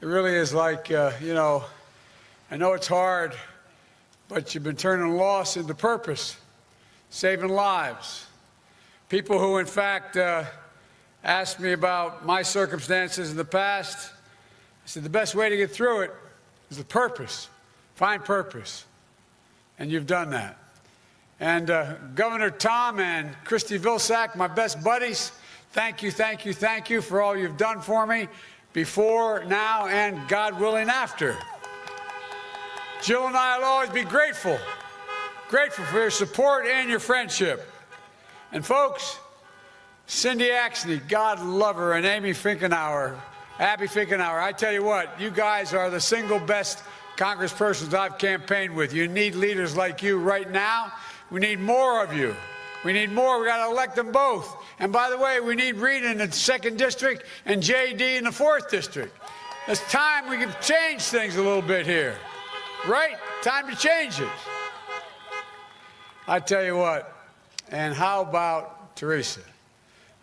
It really is like, I know it's hard, but you've been turning loss into purpose, saving lives. People who, in fact, asked me about my circumstances in the past, I said the best way to get through it is the purpose. Find purpose. And you've done that. And Governor Tom and Christy Vilsack, my best buddies, thank you, thank you, thank you for all you've done for me before, now, and God willing, after. Jill and I will always be grateful for your support and your friendship. And folks, Cindy Axne, God love her, and Abby Finkenauer, I tell you what, you guys are the single best congresspersons I've campaigned with. You need leaders like you right now. We need more of you. We need more. We got to elect them both. And by the way, we need Rita in the 2nd District and J.D. in the 4th District. It's time we can change things a little bit here. Right? Time to change it. I tell you what, and how about Teresa?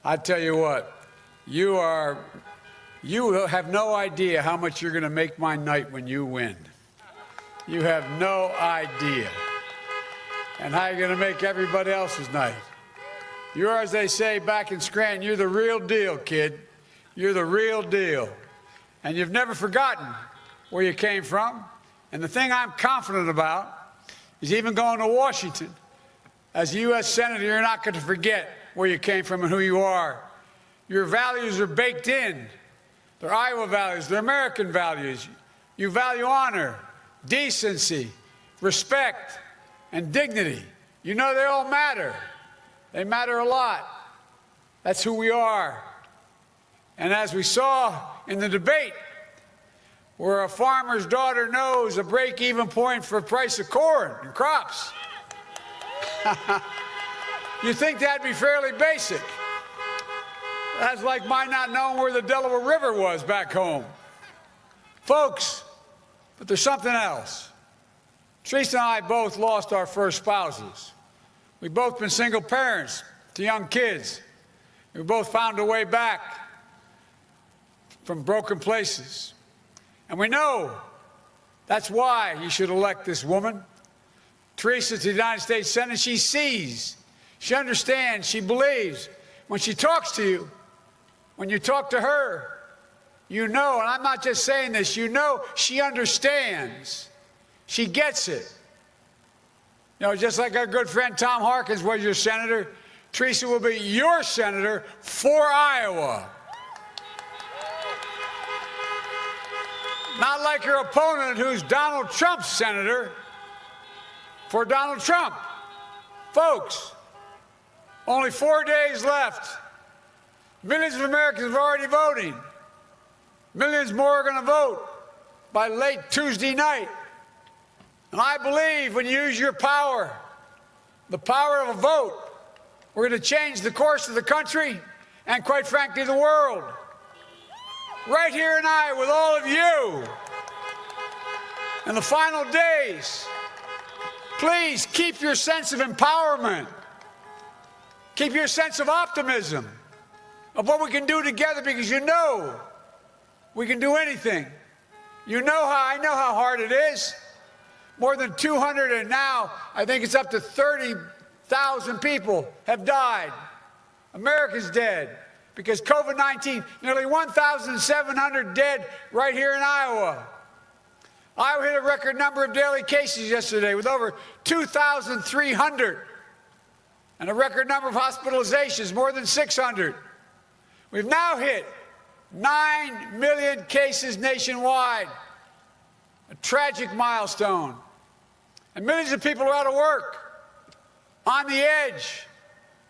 I tell you what, you have no idea how much you're going to make my night when you win. You have no idea. And how you're going to make everybody else's night. You're, as they say back in Scranton, you're the real deal, kid. You're the real deal. And you've never forgotten where you came from. And the thing I'm confident about is even going to Washington, as a U.S. Senator, you're not going to forget where you came from and who you are. Your values are baked in. They're Iowa values. They're American values. You value honor, decency, respect, and dignity. You know they all matter. They matter a lot. That's who we are. And as we saw in the debate, where a farmer's daughter knows a break-even point for the price of corn and crops, you think that'd be fairly basic. That's like my not knowing where the Delaware River was back home. Folks, but there's something else. Teresa and I both lost our first spouses. We've both been single parents to young kids. We both found a way back from broken places. And we know that's why you should elect this woman. Teresa to the United States Senate. She sees, she understands, she believes. When she talks to you, when you talk to her, you know, and I'm not just saying this, you know she understands. She gets it. You know, just like our good friend Tom Harkins was your senator, Teresa will be your senator for Iowa. Not like your opponent who's Donald Trump's senator for Donald Trump. Folks, only 4 days left. Millions of Americans are already voting. Millions more are going to vote by late Tuesday night. And I believe when you use your power, the power of a vote, we're going to change the course of the country and, quite frankly, the world. Right here in Iowa with all of you. In the final days, please keep your sense of empowerment. Keep your sense of optimism of what we can do together, because you know we can do anything. I know how hard it is. More than 200, and now I think it's up to 30,000 people have died. America's dead because COVID-19, nearly 1,700 dead right here in Iowa. Iowa hit a record number of daily cases yesterday with over 2,300 and a record number of hospitalizations, more than 600. We've now hit 9 million cases nationwide, a tragic milestone. And millions of people are out of work, on the edge,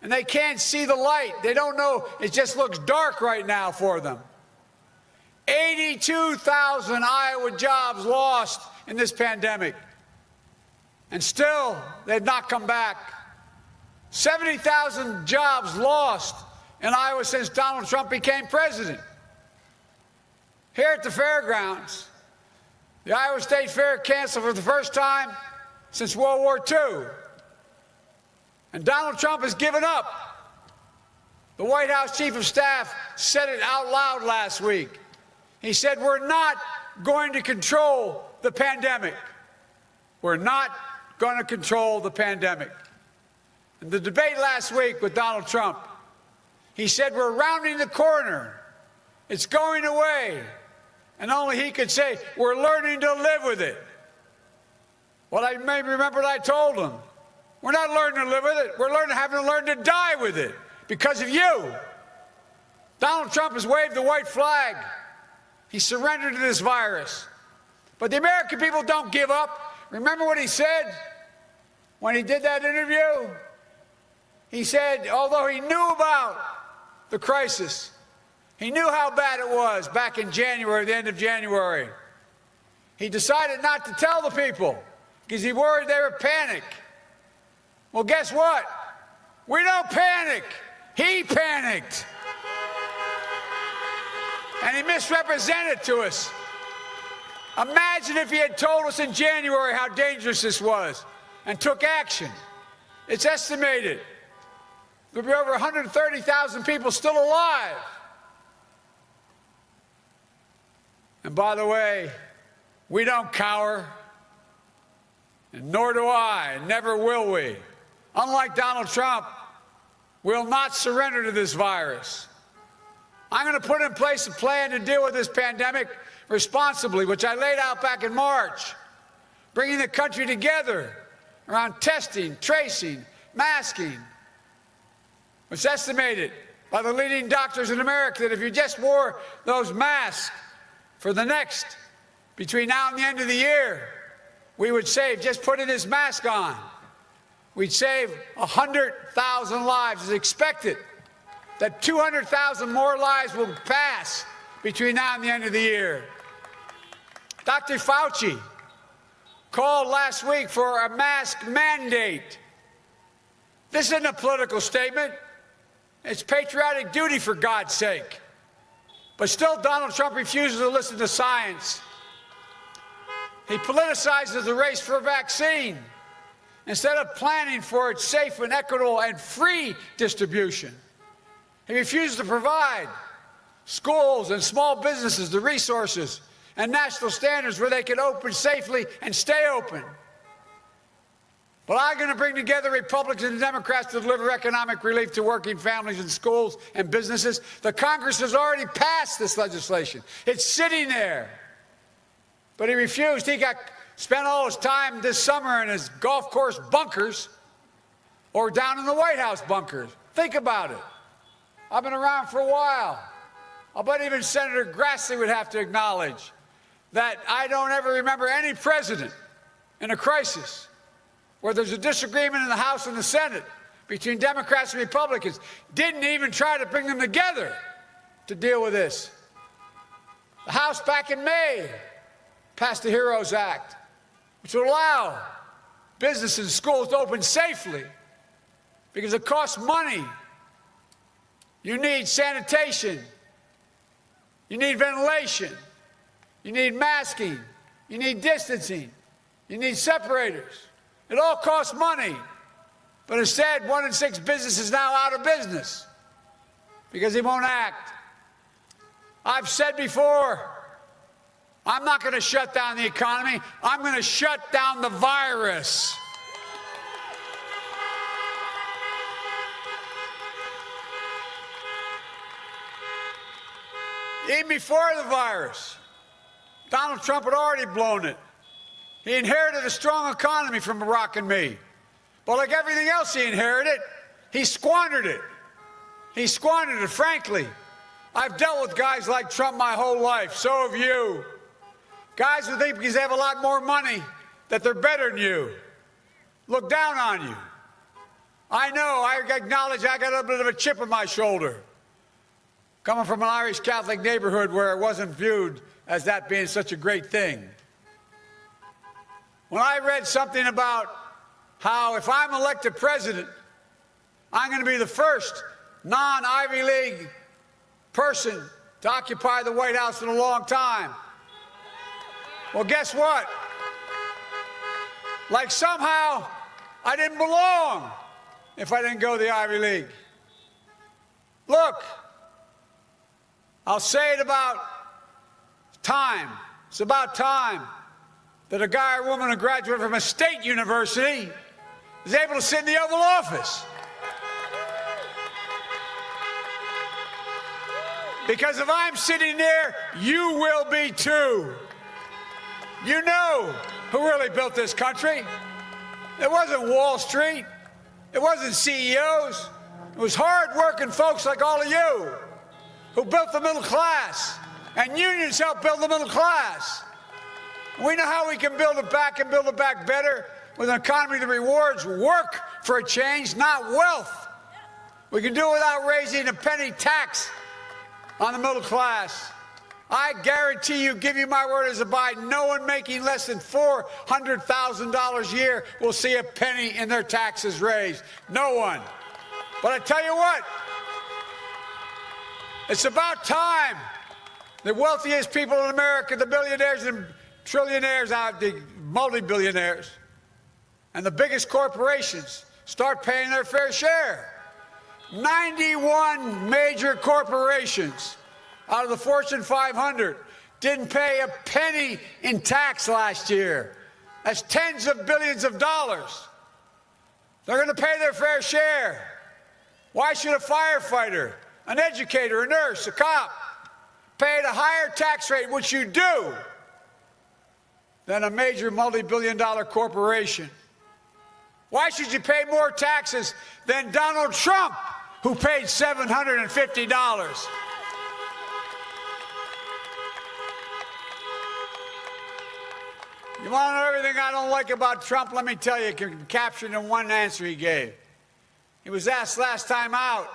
and they can't see the light. They don't know. It just looks dark right now for them. 82,000 Iowa jobs lost in this pandemic, and still they've not come back. 70,000 jobs lost in Iowa since Donald Trump became president. Here at the fairgrounds, the Iowa State Fair canceled for the first time since World War II. And Donald Trump has given up. The White House Chief of Staff said it out loud last week. He said, we're not going to control the pandemic. We're not going to control the pandemic. In the debate last week with Donald Trump, he said, we're rounding the corner. It's going away. And only he could say, we're learning to live with it. Well, I may remember what I told him. We're not learning to live with it. We're having to learn to die with it because of you. Donald Trump has waved the white flag. He surrendered to this virus. But the American people don't give up. Remember what he said when he did that interview? He said, although he knew about the crisis, he knew how bad it was back in January, the end of January, he decided not to tell the people because he worried they would panic. Well, guess what? We don't panic. He panicked. And he misrepresented to us. Imagine if he had told us in January how dangerous this was and took action. It's estimated there'll be over 130,000 people still alive. And by the way, we don't cower, and nor do I, and never will we. Unlike Donald Trump, we'll not surrender to this virus. I'm going to put in place a plan to deal with this pandemic responsibly, which I laid out back in March, bringing the country together around testing, tracing, masking. It's estimated by the leading doctors in America that if you just wore those masks for the next, between now and the end of the year, we would save, just putting this mask on, we'd save 100,000 lives. It's expected that 200,000 more lives will pass between now and the end of the year. Dr. Fauci called last week for a mask mandate. This isn't a political statement. It's patriotic duty, for God's sake. But still, Donald Trump refuses to listen to science. He politicizes the race for a vaccine instead of planning for its safe and equitable and free distribution. He refuses to provide schools and small businesses the resources and national standards where they can open safely and stay open. But I'm going to bring together Republicans and Democrats to deliver economic relief to working families and schools and businesses. The Congress has already passed this legislation. It's sitting there. But he refused. He spent all his time this summer in his golf course bunkers or down in the White House bunkers. Think about it. I've been around for a while. I'll bet even Senator Grassley would have to acknowledge that I don't ever remember any president in a crisis where there's a disagreement in the House and the Senate between Democrats and Republicans, didn't even try to bring them together to deal with this. The House back in May passed the HEROES Act, which will allow businesses and schools to open safely because it costs money. You need sanitation. You need ventilation. You need masking. You need distancing. You need separators. It all costs money. But instead, 1 in 6 businesses now out of business because he won't act. I've said before, I'm not going to shut down the economy. I'm going to shut down the virus. Even before the virus, Donald Trump had already blown it. He inherited a strong economy from Barack and me. But like everything else he inherited, he squandered it. He squandered it, frankly. I've dealt with guys like Trump my whole life. So have you. Guys who think because they have a lot more money that they're better than you. Look down on you. I know, I acknowledge I got a bit of a chip on my shoulder. Coming from an Irish Catholic neighborhood where it wasn't viewed as that being such a great thing. When I read something about how if I'm elected president, I'm going to be the first non-Ivy League person to occupy the White House in a long time. Well, guess what? Like somehow I didn't belong if I didn't go to the Ivy League. Look, I'll say it about time, it's about time that a guy or woman who graduated from a state university is able to sit in the Oval Office. Because if I'm sitting there, you will be too. You know who really built this country. It wasn't Wall Street. It wasn't CEOs. It was hard-working folks like all of you who built the middle class. And unions helped build the middle class. We know how we can build it back and build it back better with an economy that rewards work for a change, not wealth. We can do it without raising a penny tax on the middle class. I guarantee you, give you my word as a Biden, no one making less than $400,000 a year will see a penny in their taxes raised. No one. But I tell you what, it's about time the wealthiest people in America, the billionaires and trillionaires, the multi-billionaires, and the biggest corporations start paying their fair share. 91 major corporations out of the Fortune 500 didn't pay a penny in tax last year. That's tens of billions of dollars. They're going to pay their fair share. Why should a firefighter, an educator, a nurse, a cop pay at a higher tax rate, which you do, than a major multi-billion-dollar corporation? Why should you pay more taxes than Donald Trump, who paid $750? You want to know everything I don't like about Trump? Let me tell you, captured in one answer he gave. He was asked last time out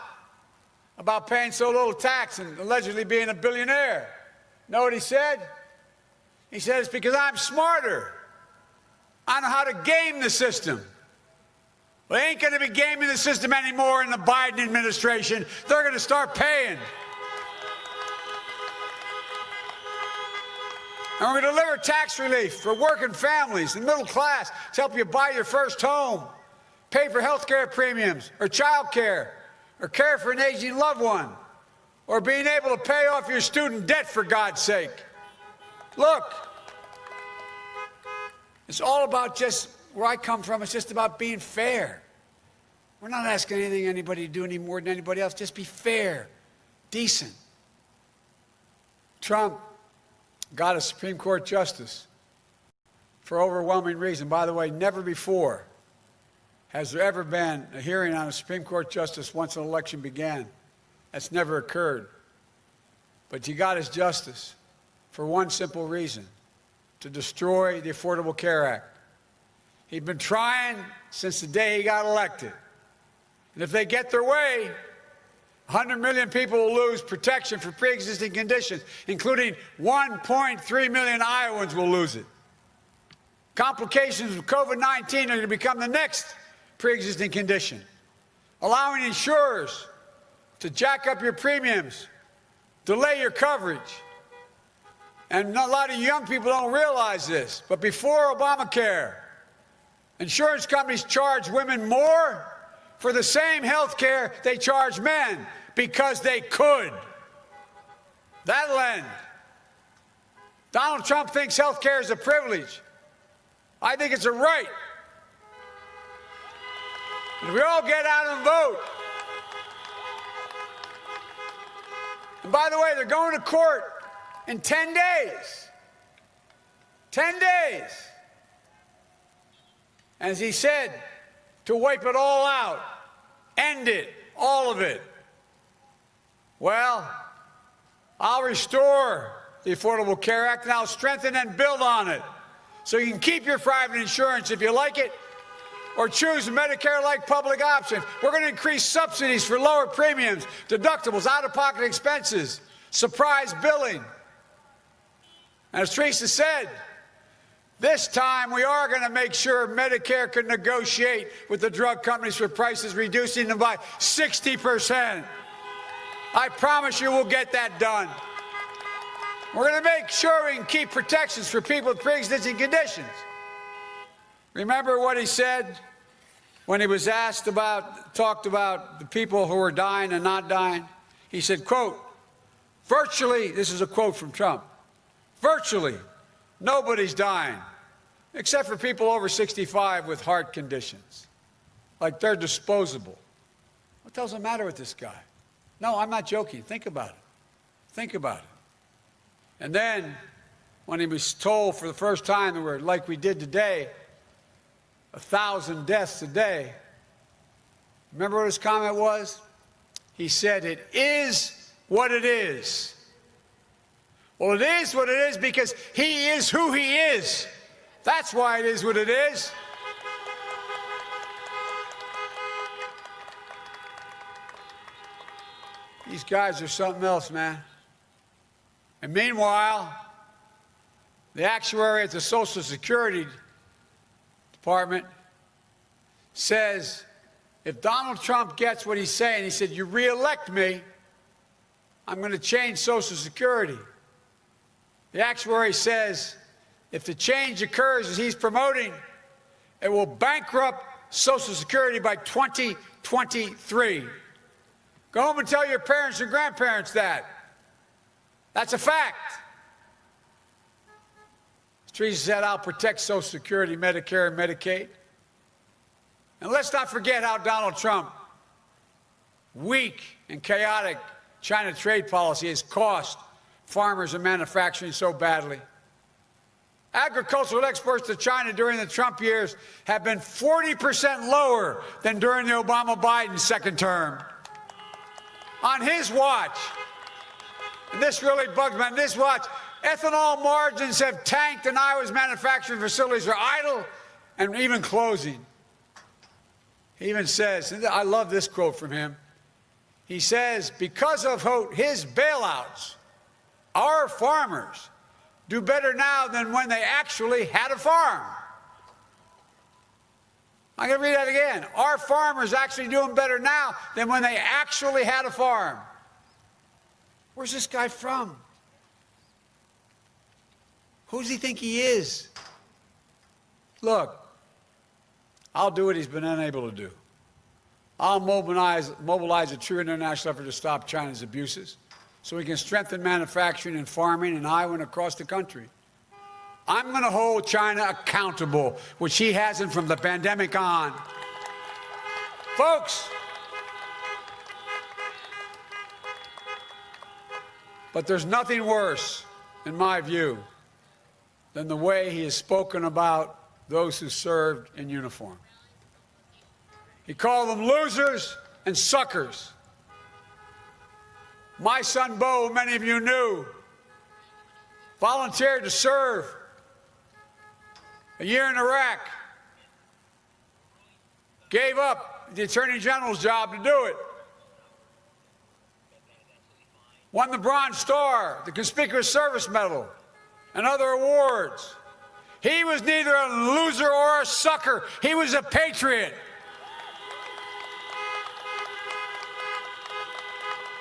about paying so little tax and allegedly being a billionaire. Know what he said? He said, it's because I'm smarter. I know how to game the system. Well, they ain't going to be gaming the system anymore in the Biden administration. They're going to start paying. And we're going to deliver tax relief for working families and middle class to help you buy your first home, pay for health care premiums or child care, or care for an aging loved one, or being able to pay off your student debt, for God's sake. Look, it's all about just where I come from. It's just about being fair. We're not asking anybody to do any more than anybody else. Just be fair, decent. Trump got a Supreme Court justice for overwhelming reason. By the way, never before has there ever been a hearing on a Supreme Court justice once an election began. That's never occurred. But he got his justice for one simple reason: to destroy the Affordable Care Act. He'd been trying since the day he got elected. And if they get their way, 100 million people will lose protection for pre-existing conditions, including 1.3 million Iowans will lose it. Complications of COVID-19 are going to become the next pre-existing condition, allowing insurers to jack up your premiums, delay your coverage. And a lot of young people don't realize this, but before Obamacare, insurance companies charged women more for the same health care they charge men because they could. That'll end. Donald Trump thinks health care is a privilege. I think it's a right. And we all get out and vote. And by the way, they're going to court in 10 days. 10 days. As he said, to wipe it all out, end it, all of it. Well, I'll restore the Affordable Care Act and I'll strengthen and build on it so you can keep your private insurance if you like it, or choose a Medicare-like public option. We're going to increase subsidies for lower premiums, deductibles, out-of-pocket expenses, surprise billing. And as Teresa said, this time we are going to make sure Medicare can negotiate with the drug companies for prices, reducing them by 60%. I promise you we'll get that done. We're going to make sure we can keep protections for people with pre-existing conditions. Remember what he said when he was talked about the people who were dying and not dying? He said, quote, virtually, this is a quote from Trump, Virtually nobody's dying, except for people over 65 with heart conditions. Like they're disposable. What the hell's the matter with this guy? No, I'm not joking. Think about it. Think about it. And then, when he was told for the first time that we're, like we did today, 1,000 deaths a day, remember what his comment was? He said, "It is what it is." Well, it is what it is because he is who he is. That's why it is what it is. These guys are something else, man. And meanwhile, the actuary at the Social Security Department says, if Donald Trump gets what he's saying, he said, you re-elect me, I'm going to change Social Security. The actuary says, if the change occurs as he's promoting, it will bankrupt Social Security by 2023. Go home and tell your parents and grandparents that. That's a fact. As Teresa said, I'll protect Social Security, Medicare, and Medicaid. And let's not forget how Donald Trump, weak and chaotic China trade policy has cost farmers and manufacturing so badly. Agricultural exports to China during the Trump years have been 40% lower than during the Obama-Biden second term. On his watch, and this really bugs me, on this watch, ethanol margins have tanked and Iowa's manufacturing facilities are idle and even closing. He even says, and I love this quote from him, he says, because of his bailouts, our farmers do better now than when they actually had a farm. I'm going to read that again. Our farmers actually doing better now than when they actually had a farm. Where's this guy from? Who does he think he is? Look, I'll do what he's been unable to do. I'll mobilize a true international effort to stop China's abuses so we can strengthen manufacturing and farming in Iowa and across the country. I'm going to hold China accountable, which he hasn't from the pandemic on. Folks, but there's nothing worse, in my view, than the way he has spoken about those who served in uniform. He called them losers and suckers. My son, Bo, many of you knew, volunteered to serve a year in Iraq, gave up the Attorney General's job to do it, won the Bronze Star, the Conspicuous Service Medal, and other awards. He was neither a loser or a sucker. He was a patriot.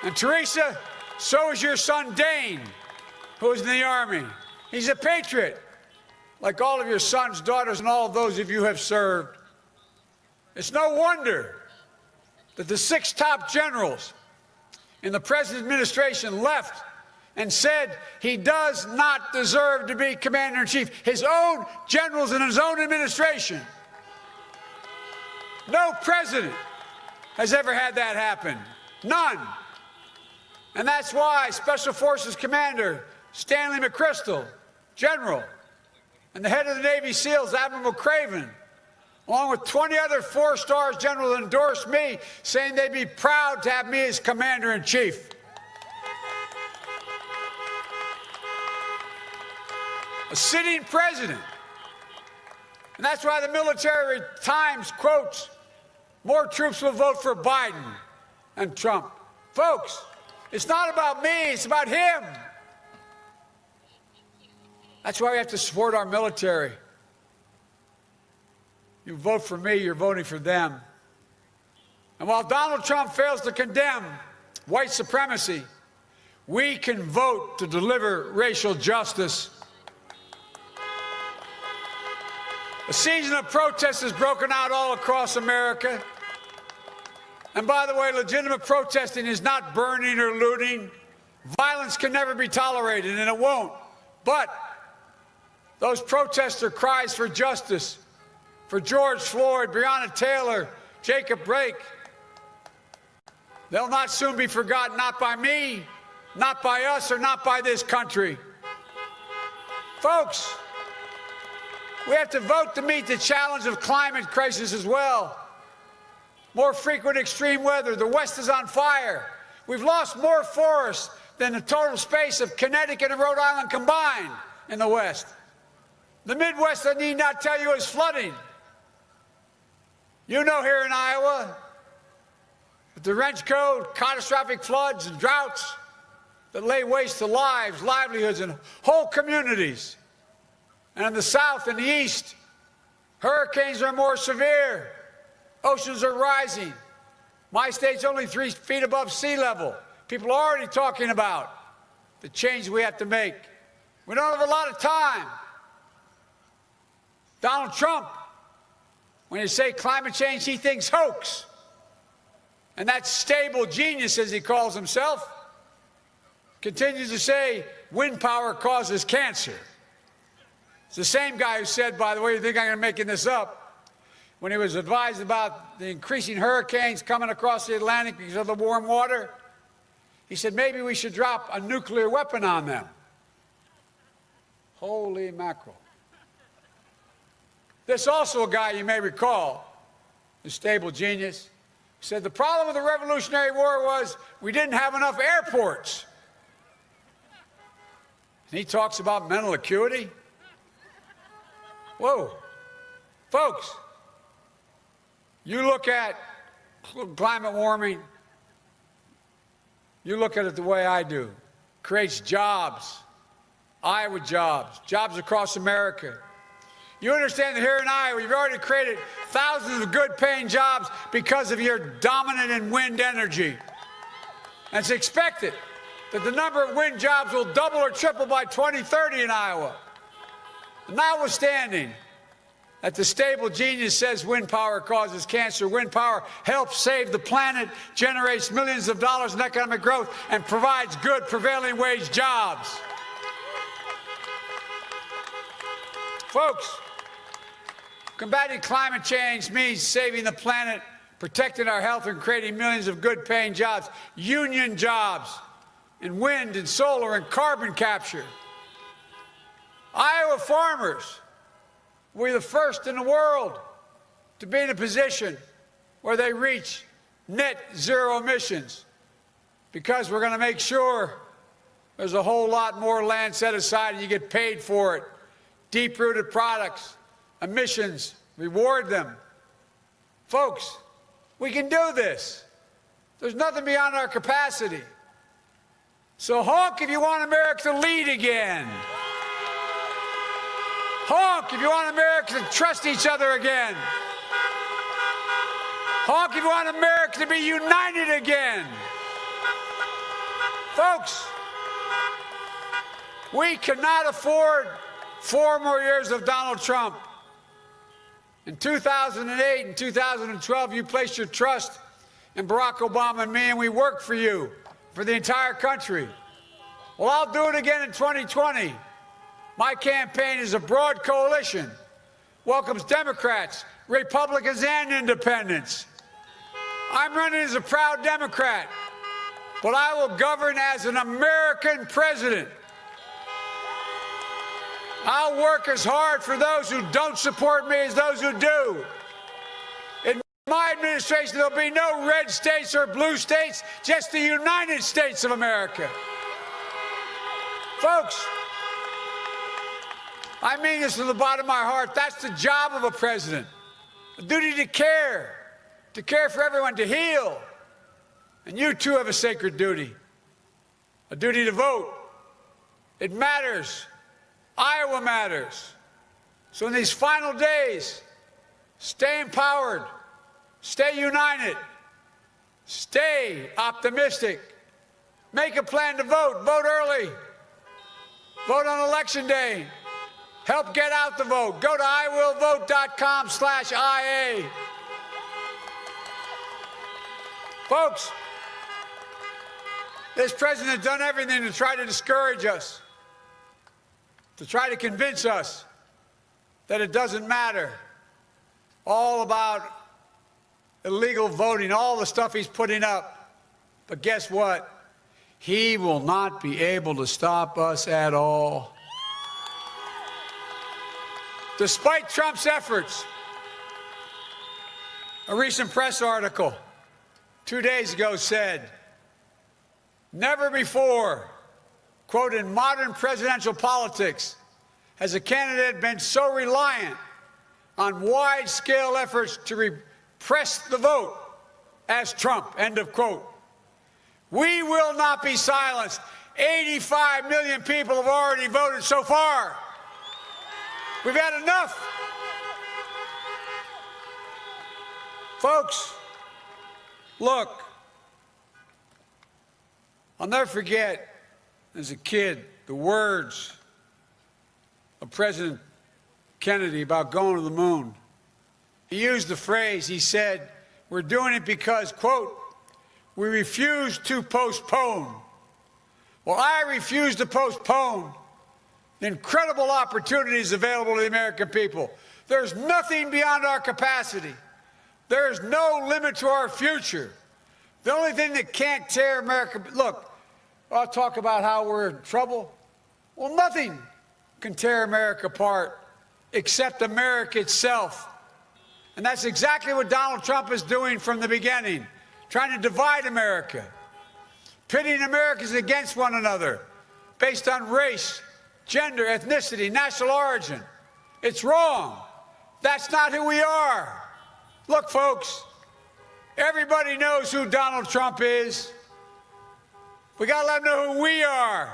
And Teresa, so is your son Dane, who is in the Army. He's a patriot, like all of your sons, daughters, and all of those of you who have served. It's no wonder that the 6 top generals in the President's administration left and said he does not deserve to be Commander-in-Chief. His own generals in his own administration. No president has ever had that happen. None. And that's why Special Forces Commander Stanley McChrystal, General, and the head of the Navy SEALs, Admiral McCraven, along with 20 other 4-star generals, endorsed me, saying they'd be proud to have me as Commander-in-Chief. A sitting president. And that's why the Military Times quotes, more troops will vote for Biden and Trump. Folks, it's not about me, it's about him. That's why we have to support our military. You vote for me, you're voting for them. And while Donald Trump fails to condemn white supremacy, we can vote to deliver racial justice. A season of protest has broken out all across America. And by the way, legitimate protesting is not burning or looting. Violence can never be tolerated, and it won't But those protester cries for justice, for George Floyd, Breonna Taylor, Jacob Blake, they'll not soon be forgotten, not by me, not by us, or not by this country. Folks, we have to vote to meet the challenge of climate crisis as well. More frequent extreme weather. The West is on fire. We've lost more forests than the total space of Connecticut and Rhode Island combined in the West. The Midwest, I need not tell you, is flooding. You know here in Iowa, with the Wrench Code, catastrophic floods and droughts that lay waste to lives, livelihoods, and whole communities. And in the South and the East, hurricanes are more severe. Oceans are rising. My state's only 3 feet above sea level. People are already talking about the change we have to make. We don't have a lot of time. Donald Trump, when you say climate change, he thinks hoax. And that stable genius, as he calls himself, continues to say wind power causes cancer. It's the same guy who said, by the way, you think I'm making this up, when he was advised about the increasing hurricanes coming across the Atlantic because of the warm water, he said maybe we should drop a nuclear weapon on them. Holy mackerel. This also a guy you may recall, the stable genius, said the problem with the Revolutionary War was we didn't have enough airports. And he talks about mental acuity. Whoa. Folks, you look at climate warming, you look at it the way I do. Creates jobs, Iowa jobs, jobs across America. You understand that here in Iowa, you've already created thousands of good-paying jobs because of your dominant in wind energy. And it's expected that the number of wind jobs will double or triple by 2030 in Iowa. Notwithstanding that the stable genius says wind power causes cancer, wind power helps save the planet, generates millions of dollars in economic growth, and provides good prevailing wage jobs. Folks, combating climate change means saving the planet, protecting our health, and creating millions of good-paying jobs, union jobs in wind and solar and carbon capture. Iowa farmers will be the first in the world to be in a position where they reach net zero emissions, because we're going to make sure there's a whole lot more land set aside and you get paid for it. Deep-rooted products, emissions, reward them. Folks, we can do this. There's nothing beyond our capacity. So honk if you want America to lead again. Honk if you want America to trust each other again. Honk if you want America to be united again. Folks, we cannot afford 4 more years of Donald Trump. In 2008 and 2012, you placed your trust in Barack Obama and me, and we worked for you, for the entire country. Well, I'll do it again in 2020. My campaign is a broad coalition, welcomes Democrats, Republicans, and independents. I'm running as a proud Democrat, but I will govern as an American president. I'll work as hard for those who don't support me as those who do. In my administration, there'll be no red states or blue states, just the United States of America. Folks, I mean this from the bottom of my heart. That's the job of a president. A duty to care for everyone, to heal. And you too have a sacred duty, a duty to vote. It matters. Iowa matters. So in these final days, stay empowered, stay united, stay optimistic, make a plan to vote, vote early, vote on Election Day, help get out the vote. Go to iwillvote.com/IA. Folks, this president has done everything to try to discourage us. to try to convince us that it doesn't matter, all about illegal voting, all the stuff he's putting up. But guess what? He will not be able to stop us at all. Despite Trump's efforts, a recent press article 2 days ago said, never before, quote, in modern presidential politics has a candidate been so reliant on wide-scale efforts to repress the vote as Trump, end of quote. We will not be silenced. 85 million people have already voted so far. We've had enough. Folks, look, I'll never forget, as a kid, the words of President Kennedy about going to the moon. He used the phrase, he said, we're doing it because, quote, we refuse to postpone. Well, I refuse to postpone the incredible opportunities available to the American people. There's nothing beyond our capacity. There is no limit to our future. The only thing that can't tear America... Look, I'll talk about how we're in trouble. Well, nothing can tear America apart except America itself. And that's exactly what Donald Trump is doing from the beginning, trying to divide America, pitting Americans against one another based on race, gender, ethnicity, national origin. It's wrong. That's not who we are. Look, folks, everybody knows who Donald Trump is. We got to let them know who we are.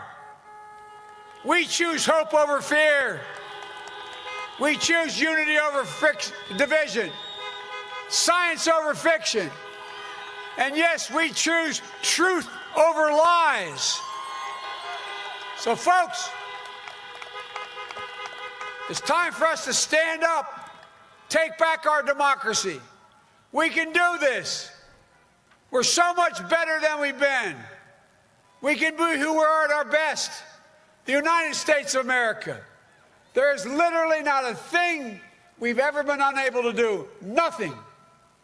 We choose hope over fear. We choose unity over division, science over fiction. And yes, we choose truth over lies. So, folks, it's time for us to stand up, take back our democracy. We can do this. We're so much better than we've been. We can be who we are at our best. The United States of America. There is literally not a thing we've ever been unable to do. Nothing.